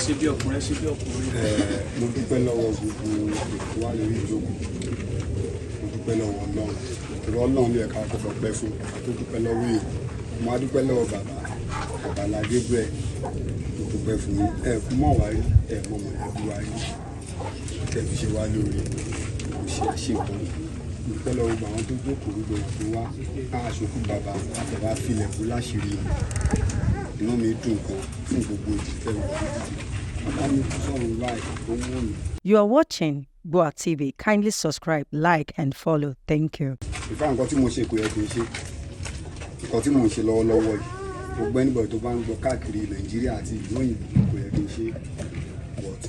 ṣe bí ọkùnrin ṣe bí ọkùnrin. Mo dúpẹ́ lọ́wọ́ gbogbo ètò wa lórí ìjókòó. Mo dúpẹ́ lọ́wọ́ Ọlọ́run. Ìrọ̀ Ọlọ́run ló yẹ ká kọ́kọ́ pẹ́ fún. Mo dúpẹ́ lọ́wọ́ èèyàn. Mo á dúpẹ́ lọ́wọ́ bàbá Gabriel. Mo dúpẹ́ fún yín. Ẹ kú mọ̀ wá rí, ẹ mọ̀ mọ̀lẹ́bí wa rí. Tẹ̀ fi ṣe wá lóore. Mo ṣe àṣekùn. Mo dúpẹ́ lọ́wọ́ gbogbo àwọn tó jókòó gbogbo wọn tó wá. Aṣòkú bàbá àtẹ̀wá filẹ̀ kú láṣìírí. Inú mi dùn gan fún gbogbo ìdílé wọn. You are watching Boa TV. Kindly subscribe, like, and follow. Thank you. Ìfá nǹkan tí mo ṣe kò yẹ kí n ṣe. Nǹkan tí mo ń ṣe lọ́wọ́lọ́wọ́ yìí. Gbogbo ẹnìbọ̀dì tó bá ń gbọ́ káàkiri Nàìjíríà àti ìlú òyìnbó kò yẹ kí n ṣe. But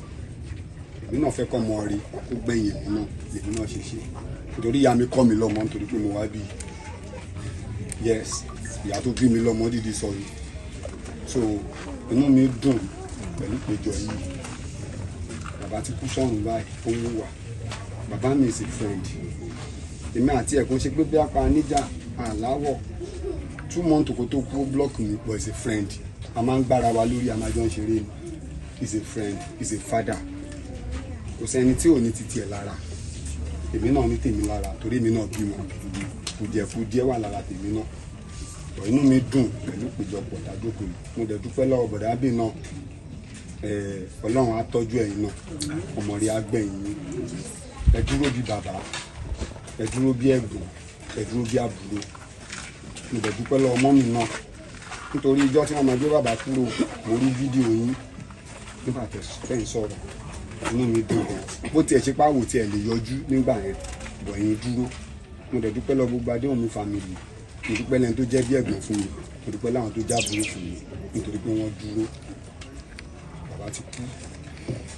èmi náà fẹ́ kọ́ mọ rí kó gbẹ̀yìn èmi náà lèmi náà ṣe ṣe. Nítorí ìyá mi kọ́ mi lọ́mọ nítorí pé mo wá bí. Yes, ìyá tó bí mi lọ́mọ dídí sọ yìí. So inú mi dùn pẹ̀lú péjọ yìí. Bàbá ti kú sọ́run báyìí ó ń wà. Bàbá mi is a friend. Èmi àti ẹ̀kún ṣe pé bí apá níjà àláwọ̀ 2 months kó tó kú block mi but is a friend. A máa ń gbára wa lórí àmájọ́ ń ṣeré ni. Is a friend, is a father. Kò sẹ́ni tí ò ní titi ẹ̀ lára. Èmi náà ní tèmi lára torí èmi náà bímọ. Kùdìẹ̀kùdìẹ̀ wà lára tèmi náà. Inú mi dùn pẹ̀lú péjọpọ̀ tàjókòó. Mo dẹ̀ dúpẹ́ lọ́wọ́ bọ̀dá bí náà. Ọlọ́run á tọ́jú ẹ̀yin náà, ọmọ rẹ̀ á gbẹ̀yìn yín. Ẹ dúró bí bàbá, ẹ dúró bí ẹ̀gbọ́n, ẹ dúró bí àbúrò. Mo dẹ̀ dúpẹ́ lọ́wọ́ mọ́mì náà nítorí ìjọ́ tí wọ́n máa gbé bàbá kúrò mo rí fídíò yín nígbà tẹ̀ ń sọ̀rọ̀. Inú mi dùn gan. Bó tiẹ̀ ṣe páwò tiẹ̀ lè yọjú nígbà yẹn bọ̀ yín dúró. Mo dẹ̀ dúpẹ́ lọ́wọ́ gbogbo Adéwùnmí family. Mo dúpẹ́ lẹ́ni tó jẹ́ bí ẹ̀gbọ́n fún mi. Mo dúpẹ́ láwọn tó jábùrú fún mi nítorí pé wọ́n dúró. Bàbá ti kú.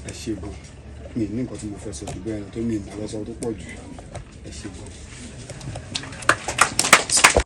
Ẹ ṣé gan. Mi ní nǹkan tí mo fẹ́ sọ jù bẹ́ẹ̀ lọ tó mi ìmọ̀ lọ́sọ tó pọ̀ jù. Ẹ ṣé gan.